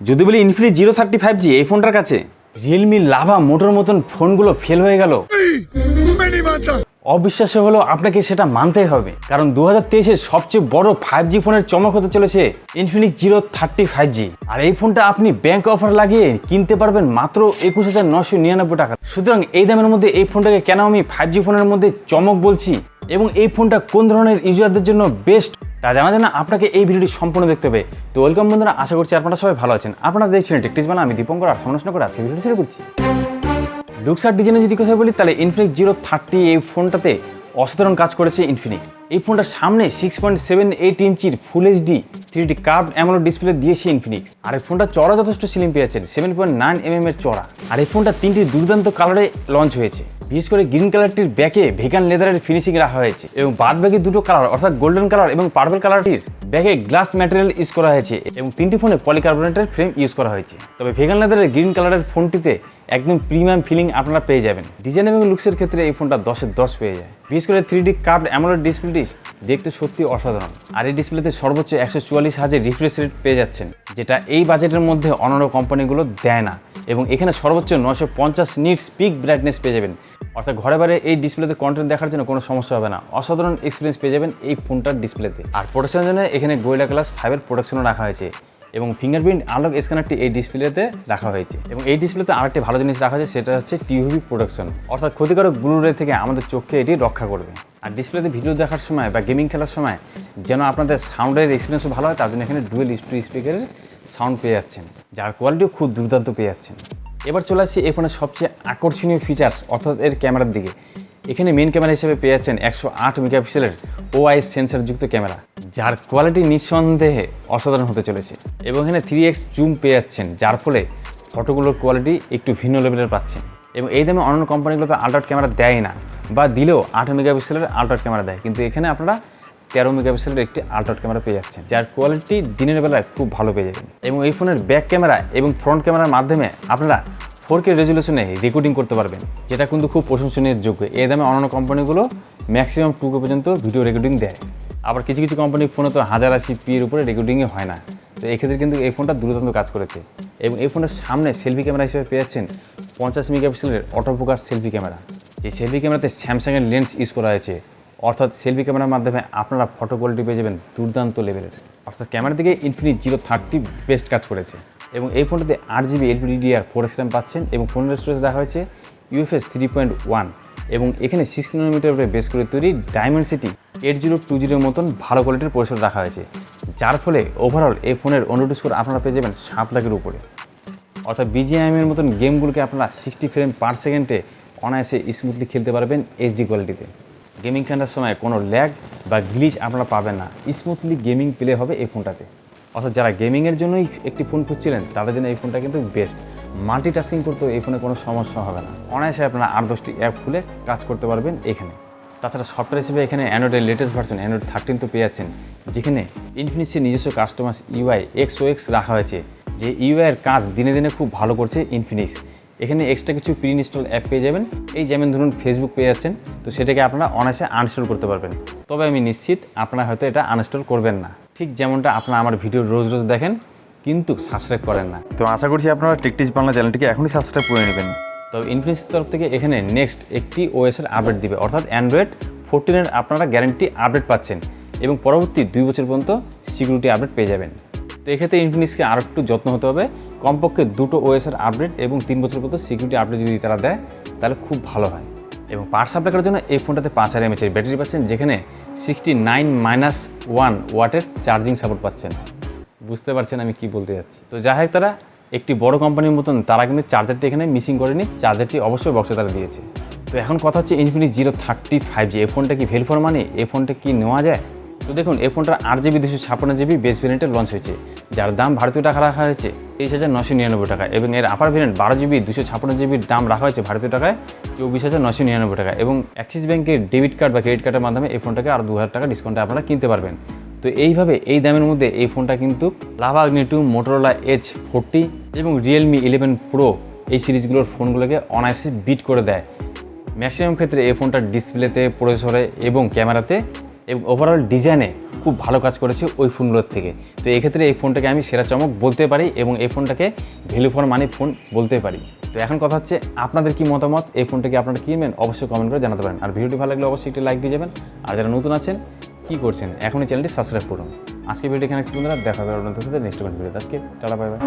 যদি বলি Infinix 035G এই ফোনটার কাছে রিয়েলমি লাভা মোটর মতন ফোনগুলো ফেল হয়ে গেল, অবিশ্বাস্য হলো আপনাকে সেটা মানতেই হবে। কারণ 2023-এর সবচেয়ে বড় 5G ফোনের চমক হতে চলেছে ইনফিনিক্স 035G। আর এই ফোনটা আপনি ব্যাংক অফার লাগিয়ে কিনতে পারবেন মাত্র 21,999 টাকা। সুতরাং এই দামের মধ্যে এই ফোনটাকে কেন আমি 5G ফোনের মধ্যে চমক বলছি এবং এই ফোনটা কোন ধরনের ইউজারদের জন্য বেস্ট তা জানার জন্য আপনাকে এই ভিডিওটি সম্পূর্ণ দেখতে হবে। তো ওয়েলকাম বন্ধুরা, আশা করছি আপনারা সবাই ভালো আছেন। আপনারা দেখছিলেন টেকটিক্স বাংলা, আমি দীপঙ্কর আর সমালোচনা করে আজকে ভিডিও শুরু করছি। লুকস আর ডিজাইনে যদি কথা বলি তাহলে ইনফিনিক্স 030 এই ফোনটাতে অসাধারণ কাজ করেছে ইনফিনিক্স। এই ফোনটার সামনে 6.78 ইঞ্চির full HD 3D curved AMOLED display দিয়েছে ইনফিনিক্স। আর এই ফোনটা চড়া যথেষ্ট স্লিম পেয়েছেন, 7.9 mm এর চড়া। আর এই ফোনটা 3টি দুর্দান্ত কালারে লঞ্চ হয়েছে। বিশেষ করে গ্রিন কালারটির ব্যাকে ভেগান লেদারের ফিনিশিং রাখা হয়েছে এবং বাদ বাকি দুটো কালার অর্থাৎ গোল্ডেন কালার এবং পার্পল কালারটির ব্যাকে গ্লাস ম্যাটেরিয়াল ইউজ করা হয়েছে এবং 3টি ফোনে পলিকার্বনেটের ফ্রেম ইউজ করা হয়েছে। তবে ভেগান লেদারের গ্রিন কালারের ফোনটিতে একদম প্রিমিয়াম ফিলিং আপনারা পেয়ে যাবেন। ডিজাইন এবং লুকসের ক্ষেত্রে এই ফোনটা 10-এর 10 পেয়ে যায়। বিশেষ করে 3D কার্ভড অ্যামোলেড ডিসপ্লেটি দেখতে সত্যি অসাধারণ। আর এই ডিসপ্লেতে সর্বোচ্চ 144 হার্জের রিফ্রেশ রেট পেয়ে যাচ্ছেন, যেটা এই বাজেটের মধ্যে অন্যান্য কোম্পানিগুলো দেয় না। এবং এখানে সর্বোচ্চ 950 নিটস পিক ব্রাইটনেস পেয়ে যাবেন, অর্থাৎ ঘরে বাইরে এই ডিসপ্লেতে কন্টেন্ট দেখার জন্য কোনো সমস্যা হবে না। অসাধারণ এক্সপিরিয়েন্স পেয়ে যাবেন এই ফোনটার ডিসপ্লেতে। আর প্রোটেকশনের জন্য এখানে গোরিলা গ্লাস 5-এর প্রোটেকশনও রাখা হয়েছে এবং ফিঙ্গারপ্রিন্ট আনলক স্ক্যানারটি এই ডিসপ্লেতে রাখা হয়েছে। এবং এই ডিসপ্লেতে আরেকটি ভালো জিনিস রাখা হয়েছে, সেটা হচ্ছে টিউভি প্রোটেকশন, অর্থাৎ ক্ষতিকারক ব্লু রে থেকে আমাদের চোখকে এটি রক্ষা করবে। আর ডিসপ্লেতে ভিডিও দেখার সময় বা গেমিং খেলার সময় যেন আপনাদের সাউন্ডের এক্সপিরিয়েন্সও ভালো হয়, তার জন্য এখানে ডুয়েল স্পিকারের সাউন্ড পেয়ে যাচ্ছেন, যার কোয়ালিটিও খুব দুর্দান্ত পেয়ে যাচ্ছেন। এবার চলে আসছি এই ফোনের সবচেয়ে আকর্ষণীয় ফিচার্স অর্থাৎ এর ক্যামেরার দিকে। এখানে মেন ক্যামেরা হিসেবে পেয়ে যাচ্ছেন 108 মেগাপিক্সেলের OIS সেন্সরযুক্ত ক্যামেরা, যার কোয়ালিটি নিঃসন্দেহে অসাধারণ হতে চলেছে। এবং এখানে 3x জুম পেয়ে যাচ্ছেন, যার ফলে ফটোগুলোর কোয়ালিটি একটু ভিন্ন লেভেলের পাচ্ছেন। এবং এই দামে অন্যান্য কোম্পানিগুলো তো আলট্রাট ক্যামেরা দেয় না, বা দিলেও 8 মেগাপিক্সেলের আলট্রাট ক্যামেরা দেয়, কিন্তু এখানে আপনারা 13 মেগাপিক্সেলের একটি আলট্রাট ক্যামেরা পেয়ে যাচ্ছেন, যার কোয়ালিটি দিনের বেলায় খুব ভালো পেয়ে যাবেন। এবং এই ফোনের ব্যাক ক্যামেরা এবং ফ্রন্ট ক্যামেরার মাধ্যমে আপনারা 4K রেজুলেশনে রেকর্ডিং করতে পারবেন, যেটা কিন্তু খুব প্রশংসনীয় যোগ্য। এই দামে অন্যান্য কোম্পানিগুলো ম্যাক্সিমাম 2K পর্যন্ত ভিডিও রেকর্ডিং দেয়। আবার কিছু কিছু কোম্পানির ফোনে তো 1080p-এর উপরে রেকর্ডিংই হয় না। তো এক্ষেত্রে কিন্তু এই ফোনটা দুর্দান্ত কাজ করেছে। এবং এই ফোনের সামনে সেলফি ক্যামেরা হিসেবে পেয়ে যাচ্ছেন 50 মেগাপিক্সেলের অটোফোকাস সেলফি ক্যামেরা। যে সেলফি ক্যামেরাতে স্যামসাংয়ের লেন্স ইউজ করা হয়েছে, অর্থাৎ সেলফি ক্যামেরার মাধ্যমে আপনারা ফটো কোয়ালিটি পেয়ে যাবেন দুর্দান্ত লেভেলের। অর্থাৎ ক্যামেরার দিকে ইনফিনিক্স 030 বেস্ট কাজ করেছে। এবং এই ফোনটাতে 8GB LPDDR4X RAM পাচ্ছেন এবং ফোনের স্টোরেজ রাখা হয়েছে UFS 3.1 এবং এখানে 6 nanometer বেস করে তৈরি ডায়মেনসিটি 8020 মতন ভালো কোয়ালিটির প্রসেসর রাখা হয়েছে, যার ফলে ওভারঅল এই ফোনের অনুরোধ স্কোর আপনারা পেয়ে যাবেন 7 লাখের উপরে। অর্থাৎ BGMI-এর মতন গেমগুলোকে আপনারা 60 ফ্রেম পার সেকেন্ডে অনায়াসে স্মুথলি খেলতে পারবেন HD কোয়ালিটিতে। গেমিং খেলার সময় কোনো ল্যাগ বা গ্লিচ আপনারা পাবেন না, স্মুথলি গেমিং প্লে হবে এই ফোনটাতে। অর্থাৎ যারা গেমিংয়ের জন্যই একটি ফোন খুঁজছিলেন তাদের জন্য এই ফোনটা কিন্তু বেস্ট। মাল্টিটাস্কিং করতেও এই ফোনে কোনো সমস্যা হবে না, অনায়াসে আপনারা 8-10টি অ্যাপ খুলে কাজ করতে পারবেন এখানে। তাছাড়া সফটওয়্যার হিসেবে এখানে অ্যান্ড্রয়েডের লেটেস্ট ভার্সন অ্যান্ড্রয়েড 13 তো পেয়ে যাচ্ছেন, যেখানে ইনফিনিক্সের নিজস্ব কাস্টমাইজ UI XOX রাখা হয়েছে, যে UI এর কাজ দিনে দিনে খুব ভালো করছে ইনফিনিক্স। এখানে এক্সট্রা কিছু প্রি ইনস্টল অ্যাপ পেয়ে যাবেন, এই যেমন ধরুন ফেসবুক পেয়ে যাচ্ছেন, তো সেটাকে আপনারা অনায়াসে আনইনস্টল করতে পারবেন। তবে আমি নিশ্চিত আপনারা হয়তো এটা আনইনস্টল করবেন না, ঠিক যেমনটা আপনারা আমার ভিডিও রোজ রোজ দেখেন কিন্তু সাবস্ক্রাইব করেন না। তো আশা করছি আপনারা টেকটিক্স বাংলা চ্যানেলটিকে এখনই সাবস্ক্রাইব করে নেবেন। তবে ইনফিনিক্সের তরফ থেকে এখানে নেক্সট একটি OS-এর আপডেট দিবে, অর্থাৎ অ্যান্ড্রয়েড 14-এর আপনারা গ্যারান্টি আপডেট পাচ্ছেন এবং পরবর্তী 2 বছর পর্যন্ত সিকিউরিটি আপডেট পেয়ে যাবেন। তো এক্ষেত্রে ইনফিনিক্সকে আরও একটু যত্ন হতে হবে, কমপক্ষে 2টো OS-এর আপডেট এবং 3 বছর পর্যন্ত সিকিউরিটি আপডেট যদি তারা দেয় তাহলে খুব ভালো হয়। এবং পাওয়ার সাপ্লাই করার জন্য এই ফোনটাতে 5000 mAh ব্যাটারি পাচ্ছেন, যেখানে 69-1 ওয়াটের চার্জিং সাপোর্ট পাচ্ছেন। বুঝতে পারছেন আমি কি বলতে যাচ্ছি। তো যাই হোক, তারা একটি বড় কোম্পানির মতন তারা কিন্তু চার্জারটি এখানে মিসিং করেনি, চার্জারটি অবশ্যই বক্সে তারা দিয়েছে। তো এখন কথা হচ্ছে ইনফিনিক্স 035G এই ফোনটা কি ভেল ফর মানি, এই ফোনটা কি নেওয়া যায়? তো দেখুন, এই ফোনটার 8GB 256GB বেস ভেরিয়েন্টে লঞ্চ হয়েছে, যার দাম ভারতীয় টাকা রাখা হয়েছে 23,999 টাকা। এবং এর আপার ভেরিয়েন্ট 12GB 256GBর দাম রাখা হয়েছে ভারতীয় টাকায় 24,999 টাকা। এবং অ্যাক্সিস ব্যাংকের ডেবিট কার্ড বা ক্রেডিট কার্ডের মাধ্যমে এই ফোনটাকে আরও 2000 টাকা ডিসকাউন্টে আপনারা কিনতে পারবেন। তো এইভাবে এই দামের মধ্যে এই ফোনটা কিন্তু লাভা ম্যাগনেটিউম, মোটরোলা H40 এবং রিয়েলমি 11 Pro এই সিরিজগুলোর ফোনগুলোকে অনায়াসে বিট করে দেয়। ম্যাক্সিমাম ক্ষেত্রে এই ফোনটার ডিসপ্লেতে, প্রসেসরে এবং ক্যামেরাতে এবং ওভারঅল ডিজাইনে খুব ভালো কাজ করেছে ওই ফোনগুলোর থেকে। তো এক্ষেত্রে এই ফোনটাকে আমি সেরা চমক বলতে পারি এবং এই ফোনটাকে ভ্যালু ফর মানি ফোন বলতে পারি। তো এখন কথা হচ্ছে আপনাদের কি মতামত, এই ফোনটাকে আপনারা কিনবেন অবশ্যই কমেন্ট করে জানাতে পারেন। আর ভিডিওটি ভালো লাগলে অবশ্যই একটি লাইক দিয়ে যাবেন। আর যারা নতুন আছেন কি করছেন এখনই চ্যানেলটি সাবস্ক্রাইব করুন। আজকে ভিডিও এখানে বন্ধুরা দেখা হবে আপনাদের সাথে নেক্সট ভিডিওতে। আজকে টাটা বাই বাই।